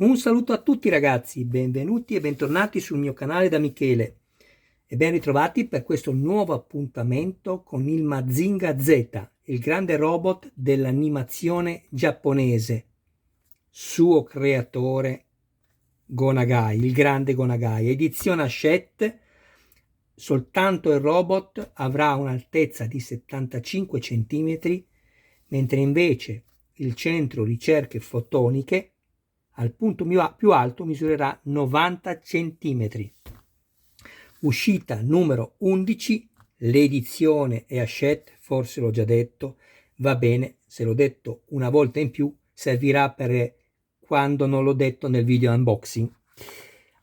Un saluto a tutti ragazzi, benvenuti e bentornati sul mio canale da Michele e ben ritrovati per questo nuovo appuntamento con il Mazinga Z, il grande robot dell'animazione giapponese, suo creatore Go Nagai, il grande Go Nagai, edizione Hachette. Soltanto il robot avrà un'altezza di 75 cm, mentre invece il centro ricerche fotoniche al punto più alto misurerà 90 cm. Uscita numero 11, l'edizione è Hachette, forse l'ho già detto, va bene, se l'ho detto una volta in più servirà per quando non l'ho detto nel video unboxing.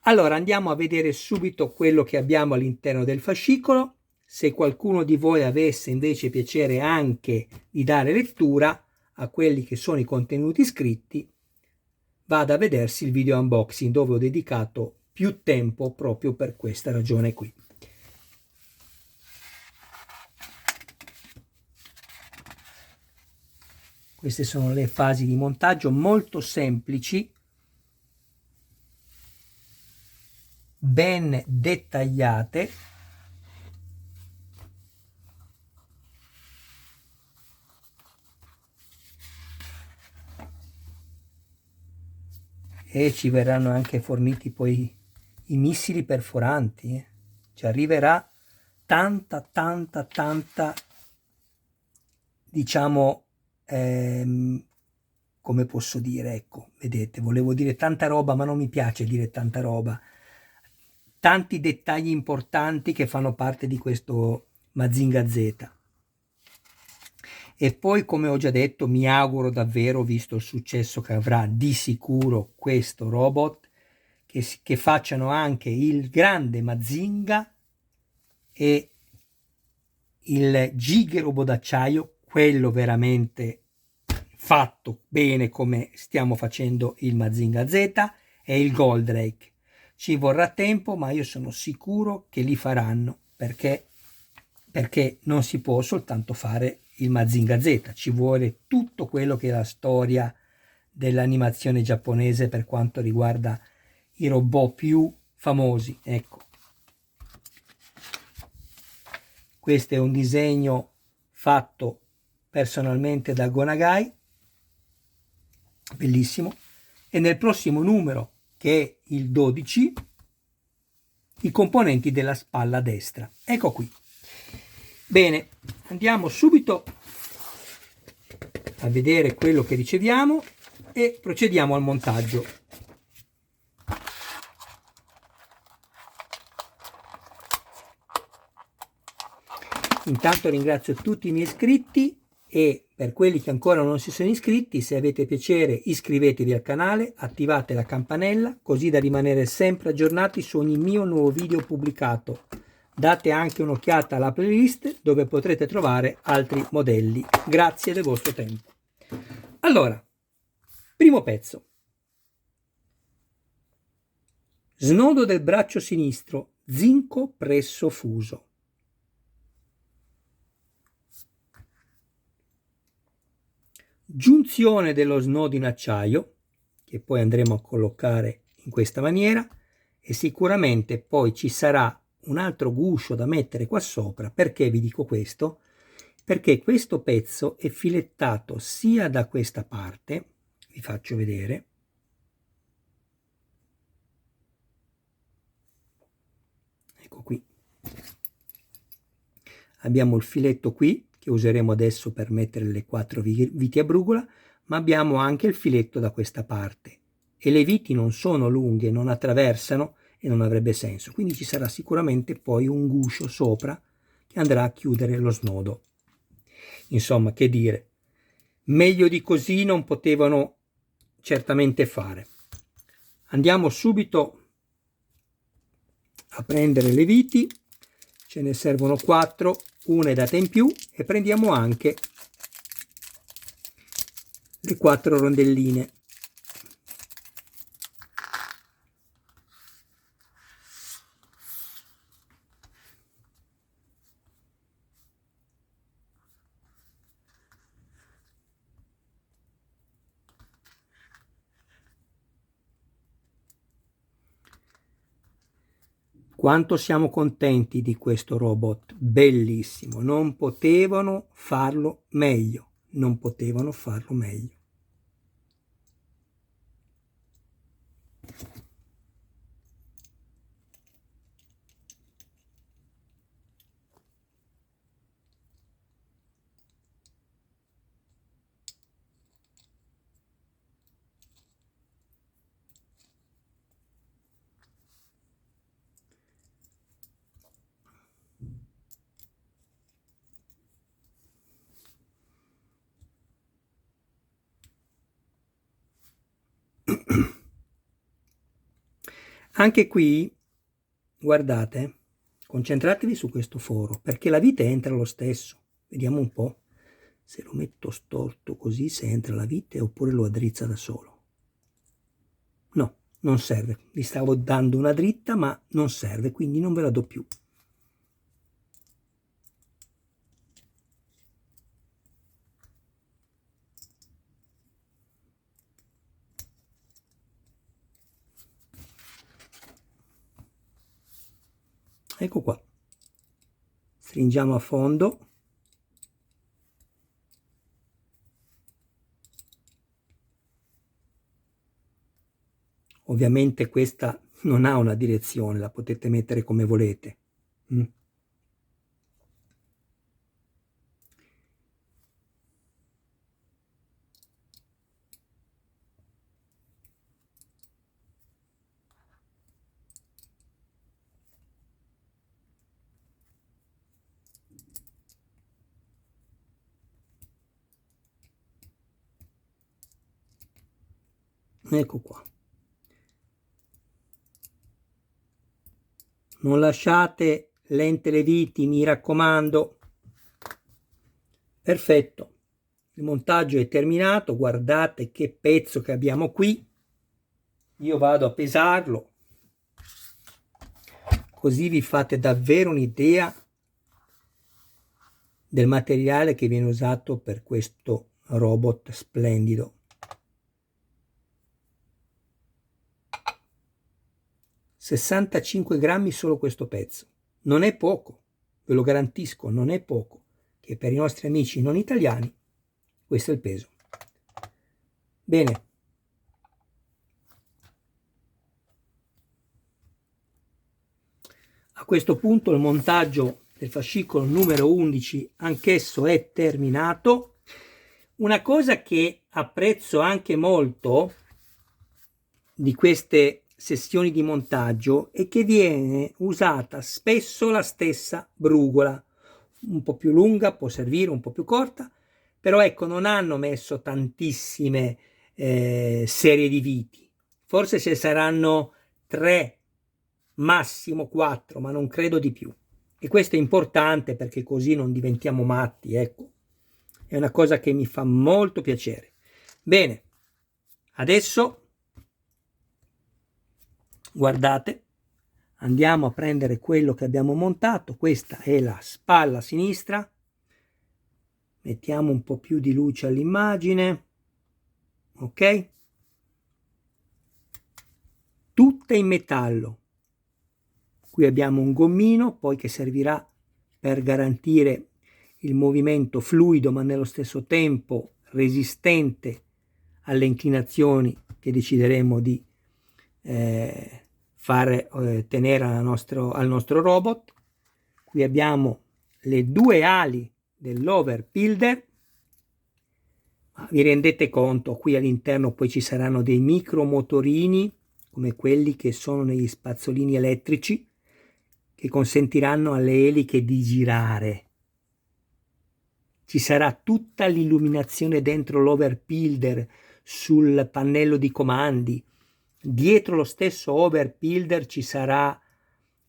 Allora andiamo a vedere subito quello che abbiamo all'interno del fascicolo. Se qualcuno di voi avesse invece piacere anche di dare lettura a quelli che sono i contenuti scritti, vada a vedersi il video unboxing dove ho dedicato più tempo proprio per questa ragione qui. Queste sono le fasi di montaggio molto semplici, ben dettagliate. E ci verranno anche forniti poi i missili perforanti. Ci arriverà tanta, diciamo, come posso dire, ecco, vedete, volevo dire tanta roba, ma non mi piace dire tanta roba. Tanti dettagli importanti che fanno parte di questo Mazinga Z. E poi, come ho già detto, mi auguro davvero, visto il successo che avrà di sicuro questo robot, che facciano anche il grande Mazinga e il Giga Robot d'acciaio, quello veramente fatto bene come stiamo facendo il Mazinga Z, e il Goldrake. Ci vorrà tempo, ma io sono sicuro che li faranno, perché non si può soltanto fare il Mazinga Z, ci vuole tutto quello che è la storia dell'animazione giapponese per quanto riguarda i robot più famosi. Ecco, questo è un disegno fatto personalmente da Go Nagai, bellissimo, e nel prossimo numero, che è il 12, i componenti della spalla destra. Ecco qui. Bene, andiamo subito a vedere quello che riceviamo e procediamo al montaggio. Intanto ringrazio tutti i miei iscritti e per quelli che ancora non si sono iscritti, se avete piacere iscrivetevi al canale, attivate la campanella così da rimanere sempre aggiornati su ogni mio nuovo video pubblicato. Date anche un'occhiata alla playlist dove potrete trovare altri modelli. Grazie del vostro tempo. Allora, primo pezzo. Snodo del braccio sinistro, zinco presso fuso. Giunzione dello snodo in acciaio, che poi andremo a collocare in questa maniera, e sicuramente poi ci sarà un altro guscio da mettere qua sopra. Perché vi dico questo? Perché questo pezzo è filettato sia da questa parte, vi faccio vedere, ecco qui, abbiamo il filetto qui che useremo adesso per mettere le 4 viti a brugola, ma abbiamo anche il filetto da questa parte e le viti non sono lunghe, non attraversano e non avrebbe senso, quindi ci sarà sicuramente poi un guscio sopra che andrà a chiudere lo snodo. Insomma, che dire, meglio di così non potevano certamente fare. Andiamo subito a prendere le viti, ce ne servono 4, una è data in più, e prendiamo anche le 4 rondelline. Quanto siamo contenti di questo robot, bellissimo, non potevano farlo meglio, non potevano farlo meglio. Anche qui, guardate, concentratevi su questo foro, perché la vite entra lo stesso. Vediamo un po' se lo metto storto così, se entra la vite, oppure lo addrizza da solo. No, non serve. Vi stavo dando una dritta, ma non serve, quindi non ve la do più. Ecco qua. Stringiamo a fondo. Ovviamente questa non ha una direzione, la potete mettere come volete. Ecco qua. Non lasciate lente le viti, mi raccomando. Perfetto. Il montaggio è terminato. Guardate che pezzo che abbiamo qui. Io vado a pesarlo. Così vi fate davvero un'idea del materiale che viene usato per questo robot splendido. 65 grammi solo questo pezzo. Non è poco, ve lo garantisco, non è poco, che per i nostri amici non italiani questo è il peso. Bene. A questo punto il montaggio del fascicolo numero 11 anch'esso è terminato. Una cosa che apprezzo anche molto di queste sessioni di montaggio è che viene usata spesso la stessa brugola, un po' più lunga, può servire, un po' più corta, però ecco, non hanno messo tantissime serie di viti, forse ce saranno 3, massimo 4, ma non credo di più. E questo è importante perché così non diventiamo matti, ecco. È una cosa che mi fa molto piacere. Bene, adesso guardate, andiamo a prendere quello che abbiamo montato. Questa è la spalla sinistra. Mettiamo un po' più di luce all'immagine. Ok? Tutta in metallo. Qui abbiamo un gommino, poi che servirà per garantire il movimento fluido, ma nello stesso tempo resistente alle inclinazioni che decideremo di tenere al nostro robot. Qui abbiamo le 2 ali dell'overbuilder. Vi rendete conto, qui all'interno poi ci saranno dei micromotorini come quelli che sono negli spazzolini elettrici che consentiranno alle eliche di girare. Ci sarà tutta l'illuminazione dentro l'overbuilder sul pannello di comandi. Dietro lo stesso overbuilder ci sarà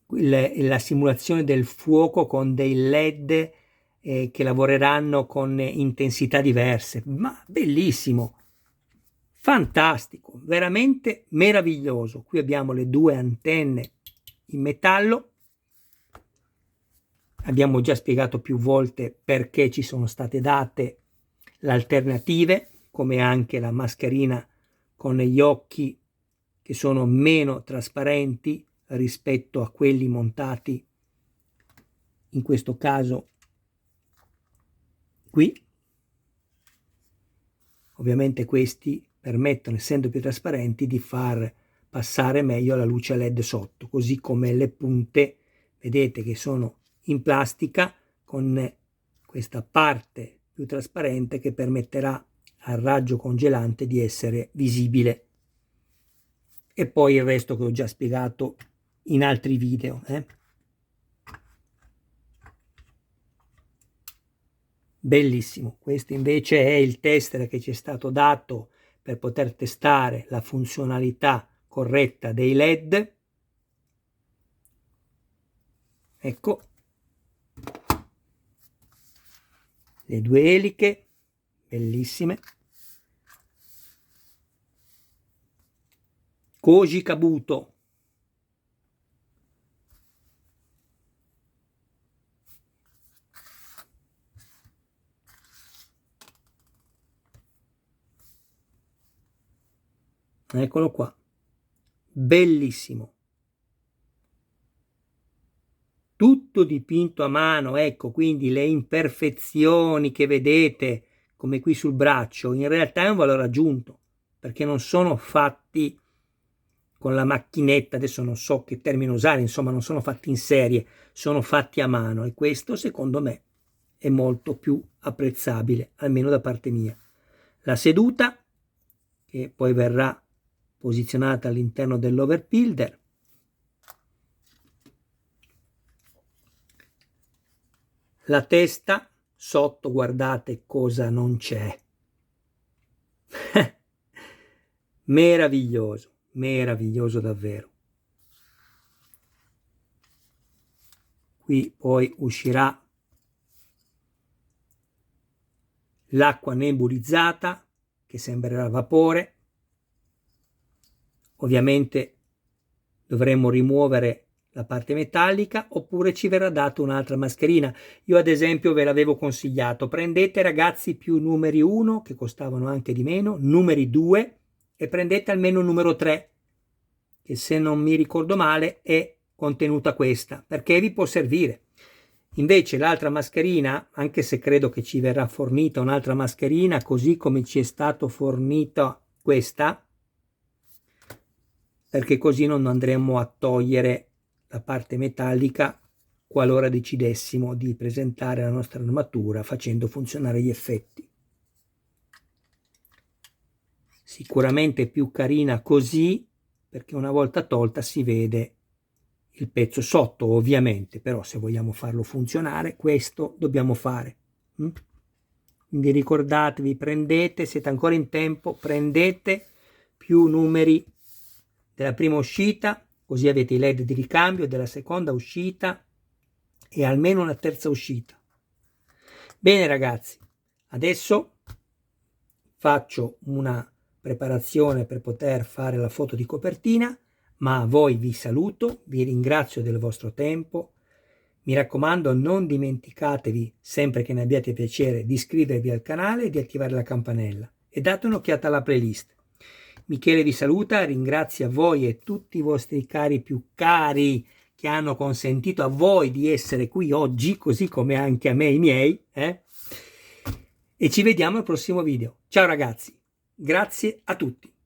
la simulazione del fuoco con dei LED che lavoreranno con intensità diverse. Ma bellissimo, fantastico, veramente meraviglioso. Qui abbiamo le 2 antenne in metallo. Abbiamo già spiegato più volte perché ci sono state date le alternative, come anche la mascherina con gli occhi che sono meno trasparenti, rispetto a quelli montati in questo caso qui. Ovviamente questi permettono, essendo più trasparenti, di far passare meglio la luce LED sotto, così come le punte, vedete che sono in plastica con questa parte più trasparente che permetterà al raggio congelante di essere visibile. E poi il resto che ho già spiegato in altri video. Bellissimo. Questo invece è il tester che ci è stato dato per poter testare la funzionalità corretta dei LED. Ecco le due eliche, bellissime. Koji Kabuto. Eccolo qua, bellissimo, tutto dipinto a mano. Ecco, quindi le imperfezioni che vedete come qui sul braccio in realtà è un valore aggiunto, perché non sono fatti con la macchinetta, adesso non so che termine usare, insomma non sono fatti in serie, sono fatti a mano, e questo secondo me è molto più apprezzabile, almeno da parte mia. La seduta, che poi verrà posizionata all'interno dell'overbuilder, la testa sotto, guardate cosa non c'è. Meraviglioso, meraviglioso davvero. Qui poi uscirà l'acqua nebulizzata che sembrerà vapore. Ovviamente dovremmo rimuovere la parte metallica, oppure ci verrà data un'altra mascherina. Io ad esempio ve l'avevo consigliato: prendete, ragazzi, più numeri 1 che costavano anche di meno, numeri 2, e prendete almeno numero 3, che se non mi ricordo male è contenuta questa, perché vi può servire. Invece l'altra mascherina, anche se credo che ci verrà fornita un'altra mascherina così come ci è stato fornita questa, perché così non andremo a togliere la parte metallica qualora decidessimo di presentare la nostra armatura facendo funzionare gli effetti. Sicuramente più carina così, perché una volta tolta si vede il pezzo sotto, ovviamente, però se vogliamo farlo funzionare questo dobbiamo fare. Quindi ricordatevi, prendete, siete ancora in tempo, prendete più numeri della prima uscita, così avete i LED di ricambio della seconda uscita e almeno una terza uscita. Bene ragazzi, adesso faccio una preparazione per poter fare la foto di copertina, ma a voi vi saluto, vi ringrazio del vostro tempo. Mi raccomando, non dimenticatevi, sempre che ne abbiate piacere, di iscrivervi al canale e di attivare la campanella, e date un'occhiata alla playlist. Michele vi saluta, ringrazia voi e tutti i vostri cari più cari che hanno consentito a voi di essere qui oggi, così come anche a me i miei, e ci vediamo al prossimo video. Ciao ragazzi, grazie a tutti.